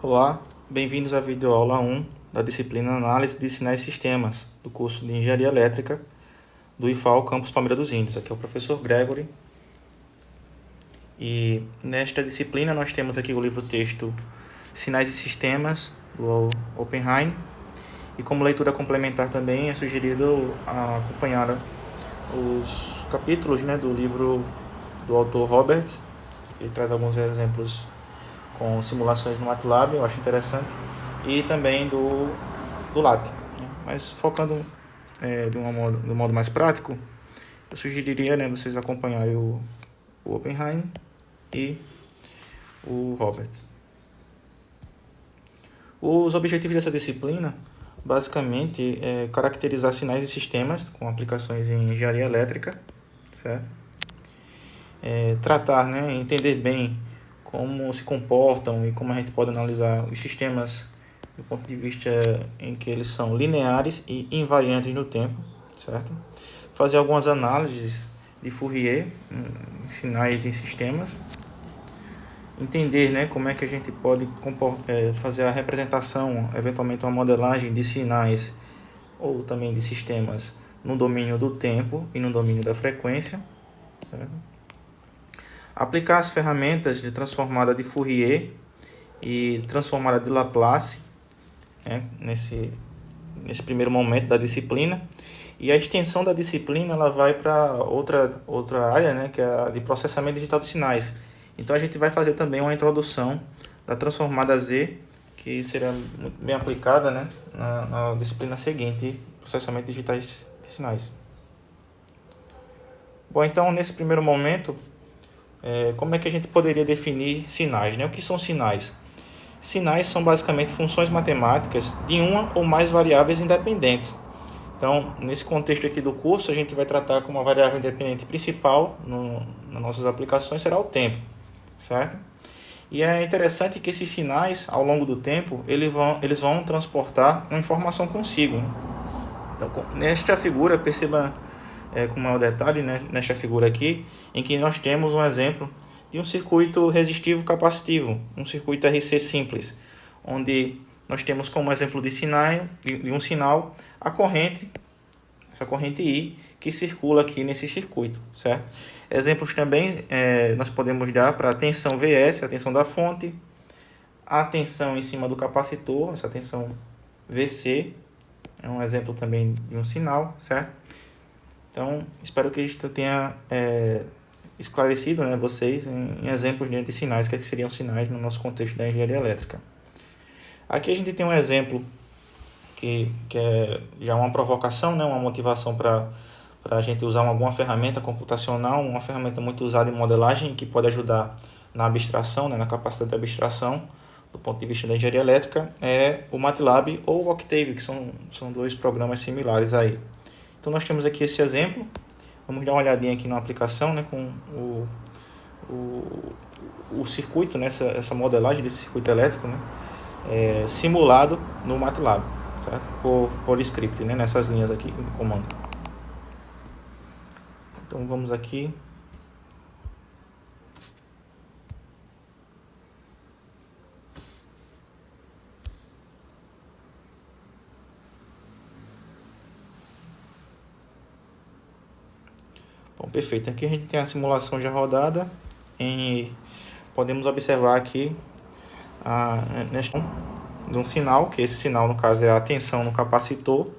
Olá, bem-vindos à videoaula 1 da disciplina Análise de Sinais e Sistemas, do curso de Engenharia Elétrica do IFAL Campus Palmeira dos Índios. Aqui é o professor Gregory. E nesta disciplina nós temos aqui o livro-texto Sinais e Sistemas, do Oppenheim. E como leitura complementar também é sugerido acompanhar os capítulos, do livro do autor Roberts. Ele traz alguns exemplos com simulações no MATLAB, eu acho interessante, e também do LAT. Mas focando de um modo mais prático, eu sugeriria vocês acompanharem o Oppenheim e o Roberts. Os objetivos dessa disciplina, basicamente, é caracterizar sinais e sistemas com aplicações em engenharia elétrica, certo? Tratar, entender bem como se comportam e como a gente pode analisar os sistemas do ponto de vista em que eles são lineares e invariantes no tempo, certo? Fazer algumas análises de Fourier em sinais e sistemas. Entender como é que a gente pode fazer a representação, eventualmente uma modelagem de sinais ou também de sistemas no domínio do tempo e no domínio da frequência, certo? Aplicar as ferramentas de transformada de Fourier e transformada de Laplace nesse primeiro momento da disciplina. E a extensão da disciplina ela vai para outra área, que é a de processamento digital de sinais. Então a gente vai fazer também uma introdução da transformada Z, que será muito bem aplicada na disciplina seguinte, processamento digital de sinais. Bom, então nesse primeiro momento, como é que a gente poderia definir sinais? O que são sinais? Sinais são basicamente funções matemáticas de uma ou mais variáveis independentes. Então, nesse contexto aqui do curso, a gente vai tratar como uma variável independente principal nas nossas aplicações será o tempo, certo? E é interessante que esses sinais, ao longo do tempo, eles vão transportar uma informação consigo. Então, nesta figura, perceba com maior detalhe, nesta figura aqui, em que nós temos um exemplo de um circuito resistivo capacitivo, um circuito RC simples, onde nós temos como exemplo de um sinal a corrente, essa corrente I, que circula aqui nesse circuito, certo? Exemplos também nós podemos dar para a tensão Vs, a tensão da fonte, a tensão em cima do capacitor, essa tensão Vc, é um exemplo também de um sinal, certo? Então, espero que isto tenha esclarecido vocês em exemplos de sinais, o que seriam sinais no nosso contexto da engenharia elétrica. Aqui a gente tem um exemplo que é já uma provocação, uma motivação para a gente usar alguma ferramenta computacional, uma ferramenta muito usada em modelagem que pode ajudar na abstração, na capacidade de abstração do ponto de vista da engenharia elétrica, é o MATLAB ou o Octave, que são dois programas similares aí. Então nós temos aqui esse exemplo. Vamos dar uma olhadinha aqui na aplicação, com o circuito, essa modelagem desse circuito elétrico, simulado no MATLAB, certo? Por script, nessas linhas aqui de comando. Então vamos aqui. Bom, perfeito. Aqui a gente tem a simulação já rodada. Podemos observar aqui de um sinal, que esse sinal no caso é a tensão no capacitor,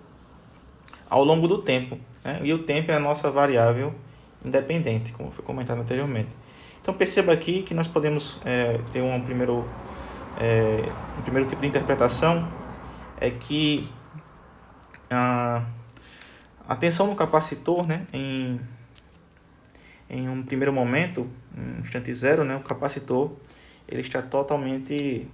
ao longo do tempo. E o tempo é a nossa variável independente, como foi comentado anteriormente. Então perceba aqui que nós podemos ter um primeiro tipo de interpretação, é que a tensão no capacitor, em um primeiro momento, em instante zero, o capacitor ele está totalmente,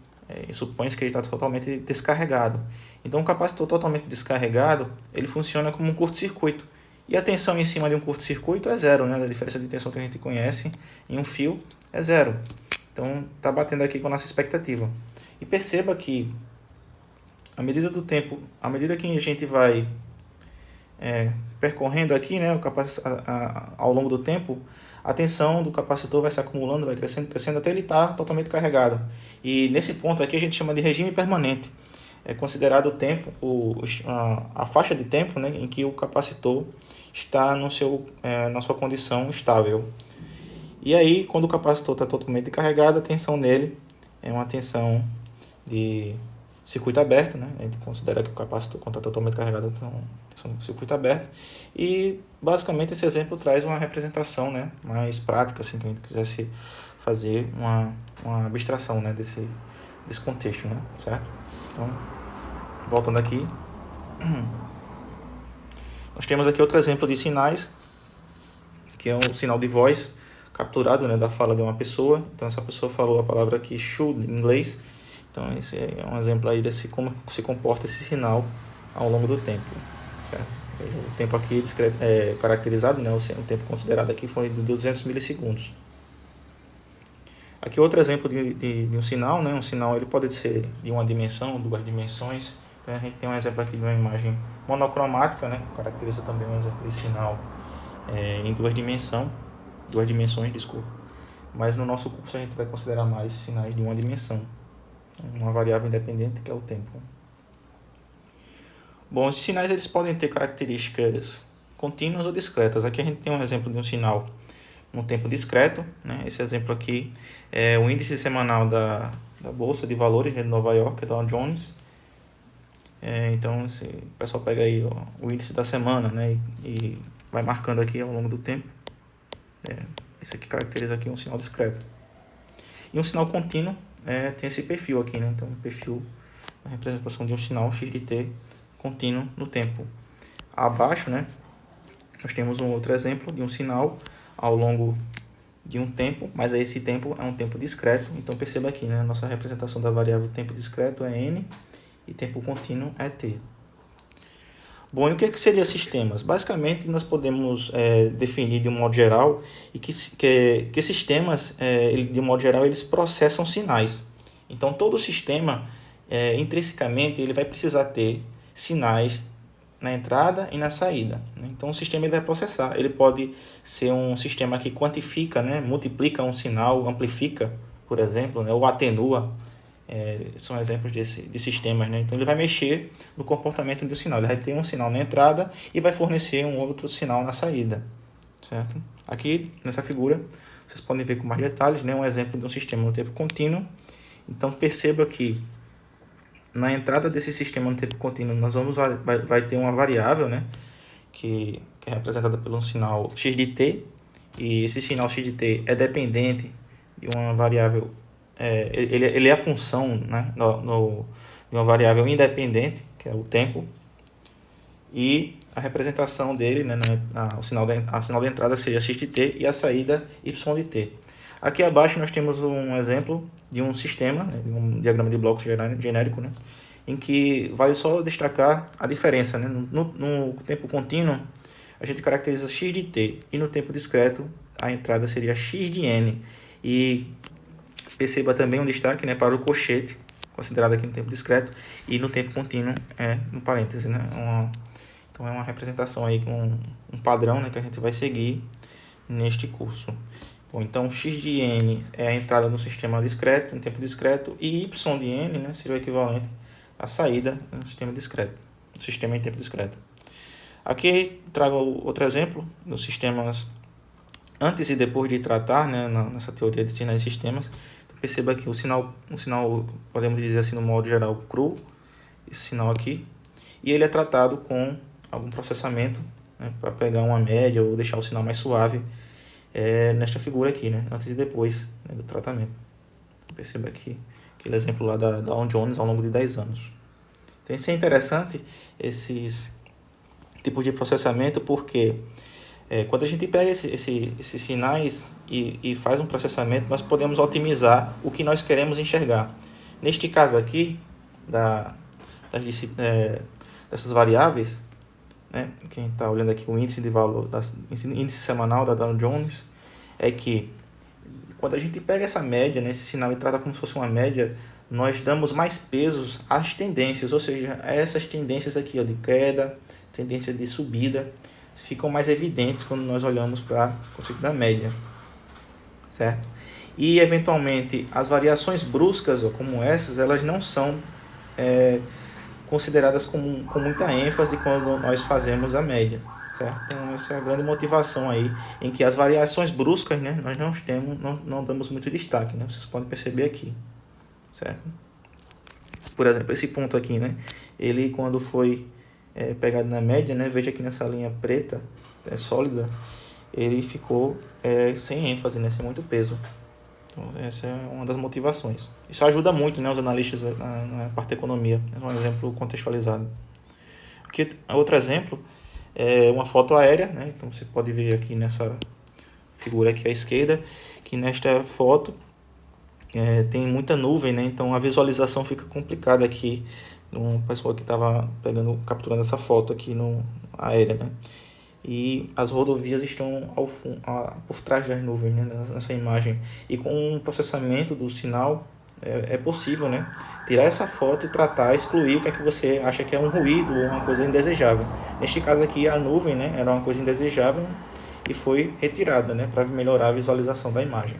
supõe-se que ele está totalmente descarregado. Então, um capacitor totalmente descarregado, ele funciona como um curto-circuito. E a tensão em cima de um curto-circuito é zero, A diferença de tensão que a gente conhece em um fio é zero. Então, está batendo aqui com a nossa expectativa. E perceba que, à medida do tempo, à medida que a gente vai percorrendo aqui, ao longo do tempo, a tensão do capacitor vai se acumulando, vai crescendo, crescendo até ele estar totalmente carregado. E nesse ponto aqui a gente chama de regime permanente. É considerado o tempo, a faixa de tempo, né, em que o capacitor está na sua condição estável. E aí, quando o capacitor está totalmente carregado, a tensão nele é uma tensão de circuito aberto, né? A gente considera que o capacitor, quando está totalmente carregado, é uma tensão de circuito aberto. E, basicamente, esse exemplo traz uma representação, né, mais prática, assim, que a gente quisesse fazer uma abstração, né, desse contexto, né? Certo? Então, voltando aqui, nós temos aqui outro exemplo de sinais, que é um sinal de voz capturado, né, da fala de uma pessoa. Então essa pessoa falou a palavra aqui should em inglês. Então esse é um exemplo aí desse como se comporta esse sinal ao longo do tempo, certo? O tempo aqui é caracterizado, né, o tempo considerado aqui foi de 200 milissegundos. Aqui outro exemplo de um sinal, né? Um sinal ele pode ser de uma dimensão, duas dimensões. Então a gente tem um exemplo aqui de uma imagem monocromática, né? Caracteriza também um exemplo de sinal em duas dimensões, desculpa. Mas no nosso curso a gente vai considerar mais sinais de uma dimensão, uma variável independente que é o tempo. Bom, os sinais eles podem ter características contínuas ou discretas. Aqui a gente tem um exemplo de um sinal no tempo discreto, né? Esse exemplo aqui é o índice semanal da Bolsa de Valores de Nova York, Dow Jones. Então, o pessoal pega aí o índice da semana, né? E vai marcando aqui ao longo do tempo. Isso aqui caracteriza aqui um sinal discreto. E um sinal contínuo tem esse perfil aqui, né? Então, um perfil, a representação de um sinal x de t contínuo no tempo. Abaixo, né, nós temos um outro exemplo de um sinal ao longo de um tempo, mas esse tempo é um tempo discreto. Então perceba aqui, né, nossa representação da variável tempo discreto é n e tempo contínuo é t. Bom, e o que seriam sistemas? Basicamente nós podemos definir de um modo geral e que sistemas, de um modo geral, eles processam sinais. Então todo sistema, intrinsecamente, ele vai precisar ter sinais na entrada e na saída. Então o sistema ele vai processar. Ele pode ser um sistema que quantifica, né, multiplica um sinal, amplifica, por exemplo, né, ou atenua. São exemplos de sistemas, né? Então ele vai mexer no comportamento do sinal. Ele vai ter um sinal na entrada e vai fornecer um outro sinal na saída, certo? Aqui nessa figura vocês podem ver com mais detalhes, né, um exemplo de um sistema no tempo contínuo. Então perceba que na entrada desse sistema no tempo contínuo nós vai ter uma variável, né, que é representada por um sinal x de t, e esse sinal x de t é dependente de uma variável, ele é a função, né, de uma variável independente, que é o tempo, e a representação dele, né, o sinal da entrada seria x de t e a saída y de t. Aqui abaixo nós temos um exemplo de um sistema, né, de um diagrama de blocos genérico, né, em que vale só destacar a diferença, né? No tempo contínuo, a gente caracteriza x de t, e no tempo discreto, a entrada seria x de n. E perceba também um destaque, né, para o cochete, considerado aqui no tempo discreto, e no tempo contínuo no parêntese, né? Então é uma representação aí com um padrão, né, que a gente vai seguir neste curso. Bom, então x de n é a entrada no sistema discreto, em tempo discreto, e y de n, né, seria o equivalente à saída no sistema discreto, no sistema em tempo discreto. Aqui trago outro exemplo dos sistemas antes e depois de tratar, né, nessa teoria de sinais e sistemas. Então, perceba que um sinal, podemos dizer assim, no modo geral, cru, esse sinal aqui, e ele é tratado com algum processamento, né, para pegar uma média ou deixar o sinal mais suave, nesta figura aqui, né, antes e depois, né, do tratamento. Perceba aqui aquele exemplo lá da Dow Jones ao longo de 10 anos. Então isso é interessante, esses tipos de processamento, porque quando a gente pega esses sinais e faz um processamento, nós podemos otimizar o que nós queremos enxergar. Neste caso aqui, dessas variáveis, né, quem está olhando aqui o índice de valor, índice semanal da Dow Jones, é que quando a gente pega essa média, né, esse sinal e trata como se fosse uma média, nós damos mais pesos às tendências, ou seja, essas tendências aqui, ó, de queda, tendência de subida, ficam mais evidentes quando nós olhamos para o conceito da média. certo? E, eventualmente, as variações bruscas, ó, como essas, elas não são consideradas com muita ênfase quando nós fazemos a média, certo? Então, essa é a grande motivação aí, em que as variações bruscas, né, nós não damos muito destaque, né? Vocês podem perceber aqui, certo? Por exemplo, esse ponto aqui, né, ele quando foi pegado na média, né, veja que nessa linha preta, sólida, ele ficou sem ênfase, né, sem muito peso. Então, essa é uma das motivações. Isso ajuda muito, né, os analistas na parte de economia. É um exemplo contextualizado. Aqui, outro exemplo é uma foto aérea, né? Então você pode ver aqui nessa figura aqui à esquerda, que nesta foto tem muita nuvem, né? Então a visualização fica complicada aqui no pessoal que estava capturando essa foto aqui no aérea, né? E as rodovias estão por trás das nuvens, né, nessa imagem. E com o processamento do sinal é possível, né, tirar essa foto e tratar, excluir o que é que você acha que é um ruído ou uma coisa indesejável. Neste caso aqui, a nuvem, né, era uma coisa indesejável e foi retirada, né, para melhorar a visualização da imagem.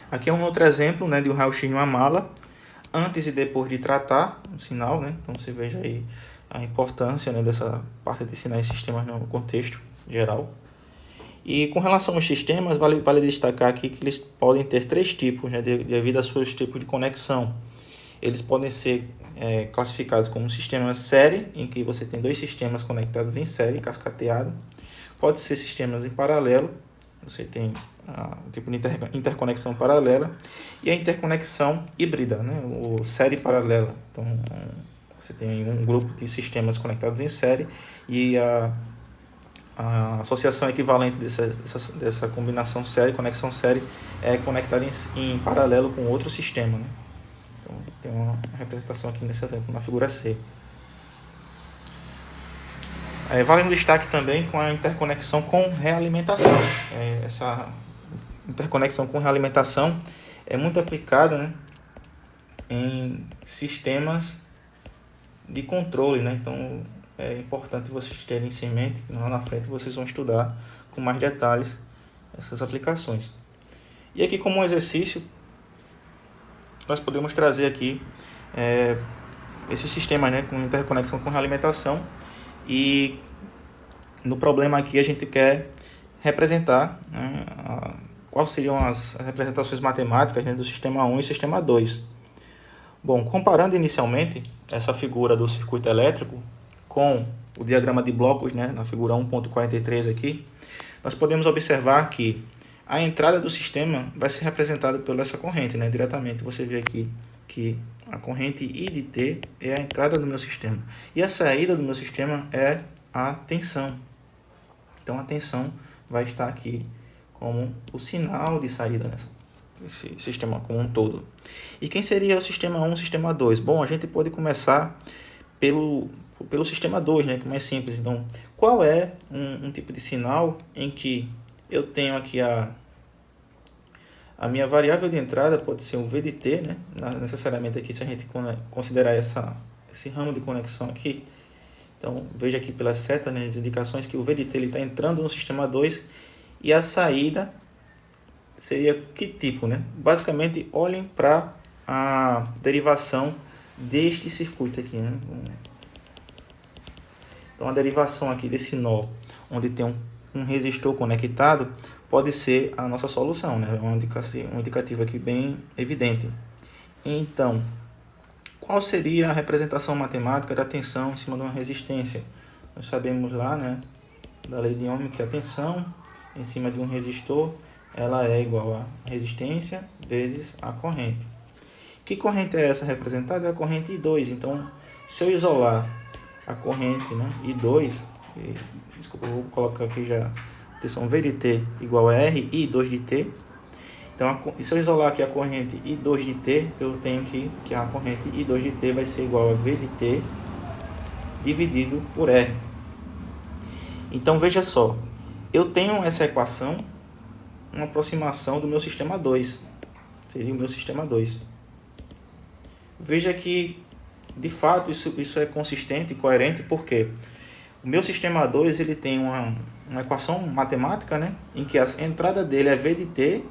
Aqui é um outro exemplo, né, de um raio-x em uma mala, antes e depois de tratar o sinal, né. Então você veja aí a importância, né, dessa parte de sinais e sistemas no contexto geral. E com relação aos sistemas, vale destacar aqui que eles podem ter 3 tipos, né, devido aos seus tipos de conexão. Eles podem ser classificados como sistemas série, em que você tem 2 sistemas conectados em série, cascateado. Pode ser sistemas em paralelo, você tem o tipo de interconexão paralela, e a interconexão híbrida, né, o série paralela. Então, você tem um grupo de sistemas conectados em série e a associação equivalente dessa combinação série, conexão série, é conectar em paralelo com outro sistema, né? Então, tem uma representação aqui nesse exemplo, na figura C. Vale um destaque também com a interconexão com realimentação. Essa interconexão com realimentação é muito aplicada, né, em sistemas de controle, né? Então é importante vocês terem isso em mente, que lá na frente vocês vão estudar com mais detalhes essas aplicações. E aqui, como um exercício, nós podemos trazer aqui esse sistema, né, com interconexão com realimentação, e no problema aqui a gente quer representar, né, quais seriam as representações matemáticas, né, do sistema 1 e sistema 2. Bom, comparando inicialmente essa figura do circuito elétrico com o diagrama de blocos, né, na figura 1.43 aqui, nós podemos observar que a entrada do sistema vai ser representada por essa corrente, né, diretamente. Você vê aqui que a corrente I de T é a entrada do meu sistema. E a saída do meu sistema é a tensão. Então a tensão vai estar aqui como o sinal de saída esse sistema como um todo. E quem seria o sistema 1 e o sistema 2? Bom, a gente pode começar pelo sistema 2, né, que é mais simples. Então, qual é um tipo de sinal em que eu tenho aqui a minha variável de entrada, pode ser um V de T, né? Necessariamente aqui, se a gente considerar esse ramo de conexão aqui. Então, veja aqui pelas setas, né, as indicações que o V de T está entrando no sistema 2 e a saída seria que tipo, né? Basicamente, olhem para a derivação deste circuito aqui, né? Então, a derivação aqui desse nó, onde tem um resistor conectado, pode ser a nossa solução, né? Um indicativo aqui bem evidente. Então, qual seria a representação matemática da tensão em cima de uma resistência? Nós sabemos lá, né, da lei de Ohm, que a tensão em cima de um resistor ela é igual a resistência vezes a corrente. Que corrente é essa representada? É a corrente I2. Então, se eu isolar a corrente, né, I2, desculpa, eu vou colocar aqui já tensão V de T igual a R, I2 de T. Então, se eu isolar aqui a corrente I2 de T, eu tenho que a corrente I2 de T vai ser igual a V de T dividido por R. Então, veja só, eu tenho essa equação, uma aproximação do meu sistema 2. Seria o meu sistema 2. Veja que, de fato, isso é consistente e coerente, porque o meu sistema 2 ele tem uma equação matemática, né, em que a entrada dele é V de T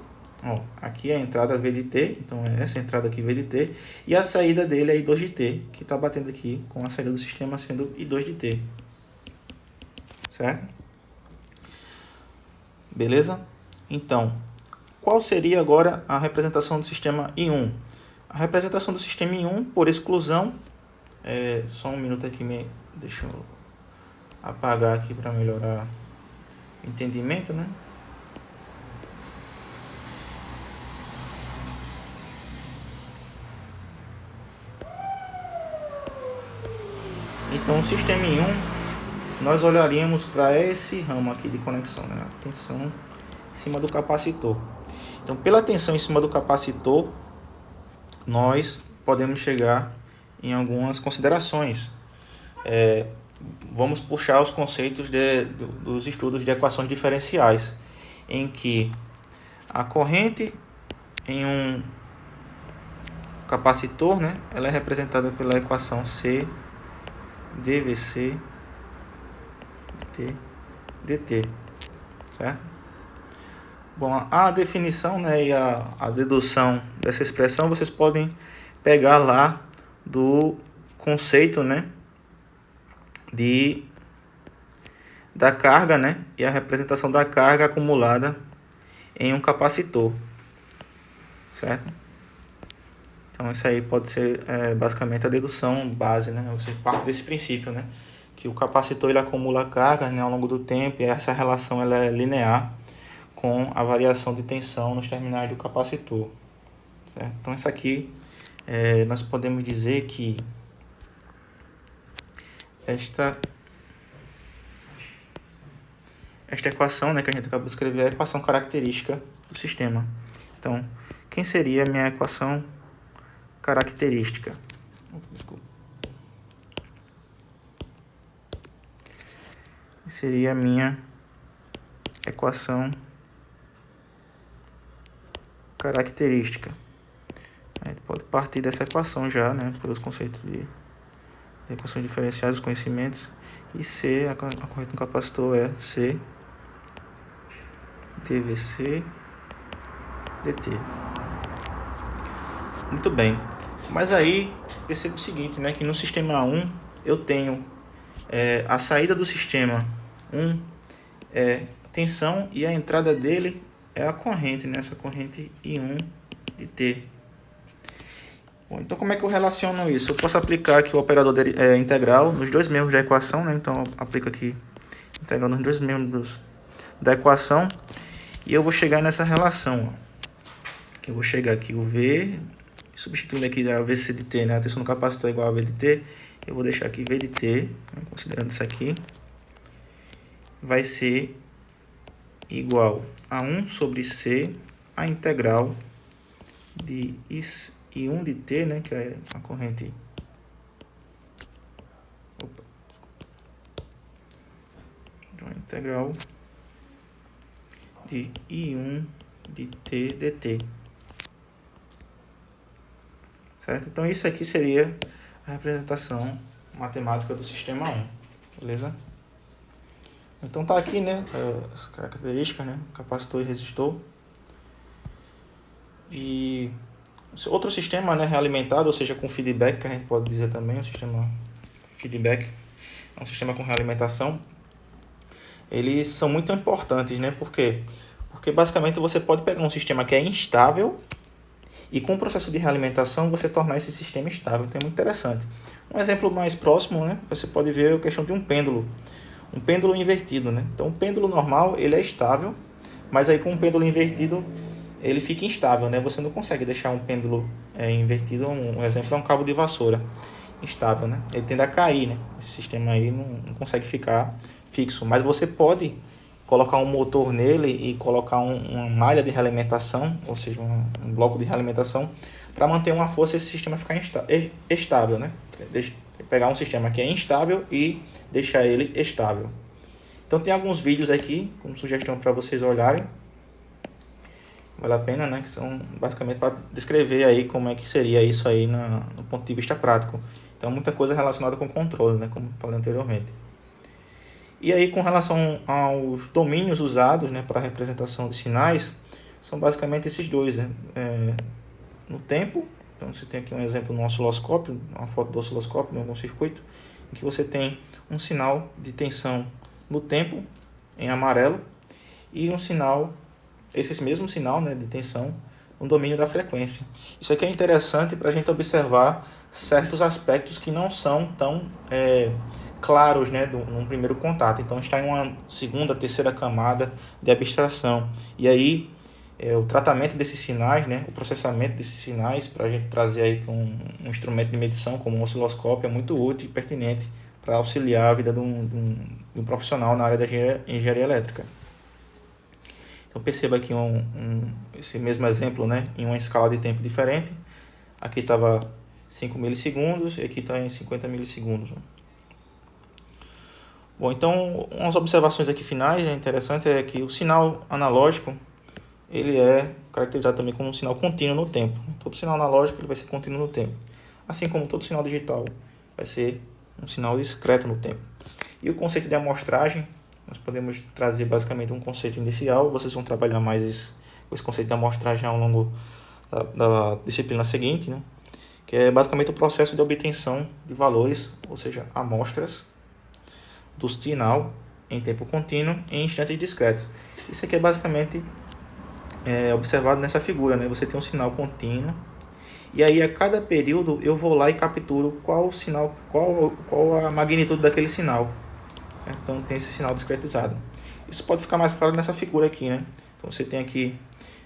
Ó, aqui é a entrada V de T, então é essa entrada aqui V de T, e a saída dele é I2 de T, que está batendo aqui com a saída do sistema sendo I2 de T. Certo? Beleza? Então, qual seria agora a representação do sistema I1? A representação do sistema I1, por exclusão, só um minuto aqui, deixa eu apagar aqui para melhorar o entendimento, né? Então, o sistema I1, nós olharíamos para esse ramo aqui de conexão, né? A tensão em cima do capacitor. Então, pela tensão em cima do capacitor, nós podemos chegar em algumas considerações. Vamos puxar os conceitos dos estudos de equações diferenciais, em que a corrente em um capacitor, né, ela é representada pela equação C dVc dt, certo? Bom, a definição, né, e a dedução dessa expressão vocês podem pegar lá do conceito, né, da carga, né, e a representação da carga acumulada em um capacitor, certo? Então isso aí pode ser basicamente a dedução base, né? Você parte desse princípio, né, que o capacitor ele acumula carga, né, ao longo do tempo, e essa relação ela é linear com a variação de tensão nos terminais do capacitor, certo? Então isso aqui nós podemos dizer que esta equação, né, que a gente acabou de escrever é a equação característica do sistema. Então, quem seria a minha equação característica? Desculpa. Seria a minha equação característica. A gente pode partir dessa equação já, né, pelos conceitos de equações diferenciais, os conhecimentos. E C, a corrente do capacitor é C dVc dt. Muito bem. Mas aí, perceba o seguinte, né, que no sistema 1 eu tenho a saída do sistema 1 é tensão e a entrada dele é a corrente, né, essa corrente I1 de T. Bom, então como é que eu relaciono isso? Eu posso aplicar aqui o operador integral nos dois membros da equação, né? Então eu aplico aqui integral nos dois membros da equação e eu vou chegar nessa relação, ó. Eu vou chegar aqui o V, substituindo aqui a VC de T, né? A tensão do capacitor é igual a V de T, eu vou deixar aqui V de T, né? Considerando isso aqui, vai ser igual a 1 sobre C, a integral de I1 de T, né, que é a corrente a integral de I1 de T dt. Certo? Então isso aqui seria a representação matemática do sistema 1, beleza? Então tá aqui, né, as características, né, capacitor e resistor. E outro sistema, né, realimentado, ou seja, com feedback, que a gente pode dizer também, um sistema feedback, é um sistema com realimentação. Eles são muito importantes, né? Por quê? Porque basicamente você pode pegar um sistema que é instável e com o processo de realimentação você tornar esse sistema estável. Então é muito interessante. Um exemplo mais próximo, né, você pode ver a questão de um pêndulo invertido, né? Então o pêndulo normal ele é estável, mas aí com um pêndulo invertido ele fica instável, né? Você não consegue deixar um pêndulo invertido. Um exemplo é um cabo de vassoura instável, né? Ele tende a cair, né? Esse sistema aí não consegue ficar fixo, mas você pode colocar um motor nele e colocar uma malha de realimentação, ou seja, um bloco de realimentação, para manter uma força e esse sistema ficar estável, né? Pegar um sistema que é instável e deixar ele estável. Então tem alguns vídeos aqui como sugestão para vocês olharem, vale a pena, né? Que são basicamente para descrever aí como é que seria isso aí no ponto de vista prático. Então muita coisa relacionada com controle, né? Como falei anteriormente. E aí com relação aos domínios usados, né, para representação de sinais, são basicamente esses dois, né? No tempo, então você tem aqui um exemplo no osciloscópio, uma foto do osciloscópio, em algum circuito, em que você tem um sinal de tensão no tempo, em amarelo, e um sinal, esse mesmo sinal, né, de tensão no domínio da frequência. Isso aqui é interessante para a gente observar certos aspectos que não são tão claros, né, num primeiro contato. Então está em uma segunda, terceira camada de abstração. E aí o tratamento desses sinais, né, o processamento desses sinais para a gente trazer aí para um instrumento de medição como um osciloscópio é muito útil e pertinente para auxiliar a vida de um profissional na área da engenharia elétrica. Então perceba aqui esse mesmo exemplo, né, em uma escala de tempo diferente. Aqui estava 5 milissegundos e aqui está em 50 milissegundos. Bom, então umas observações aqui finais, né, interessante é que o sinal analógico ele é caracterizado também como um sinal contínuo no tempo. Todo sinal analógico ele vai ser contínuo no tempo, assim como todo sinal digital vai ser um sinal discreto no tempo. E o conceito de amostragem, nós podemos trazer basicamente um conceito inicial, vocês vão trabalhar mais com esse conceito de amostragem ao longo da disciplina seguinte, né? Que é basicamente o processo de obtenção de valores, ou seja, amostras do sinal em tempo contínuo em instantes discretos. Isso aqui é basicamente observado nessa figura, né? Você tem um sinal contínuo e aí a cada período eu vou lá e capturo qual sinal, qual a magnitude daquele sinal. Então tem esse sinal discretizado. Isso pode ficar mais claro nessa figura aqui, né? Então você tem aqui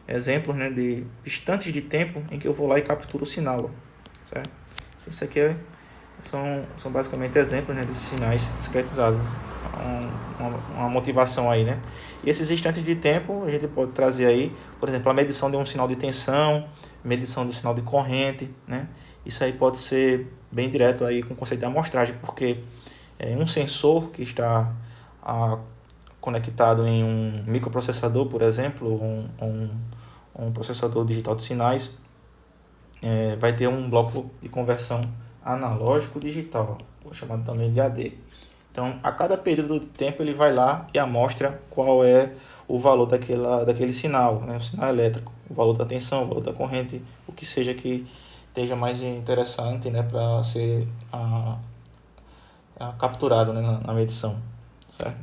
exemplos, né, de instantes de tempo em que eu vou lá e capturo o sinal, certo? Isso aqui são basicamente exemplos, né, desses sinais discretizados. Uma motivação aí, né? E esses instantes de tempo a gente pode trazer aí, por exemplo, a medição de um sinal de tensão, medição do sinal de corrente, né? Isso aí pode ser bem direto aí com o conceito de amostragem, porque um sensor que está conectado em um microprocessador, por exemplo, um processador digital de sinais, vai ter um bloco de conversão analógico-digital, chamado também de AD. Então, a cada período de tempo ele vai lá e amostra qual é o valor daquele sinal, né? O sinal elétrico, o valor da tensão, o valor da corrente, o que seja que esteja mais interessante, né, para ser capturado, né, na medição, certo?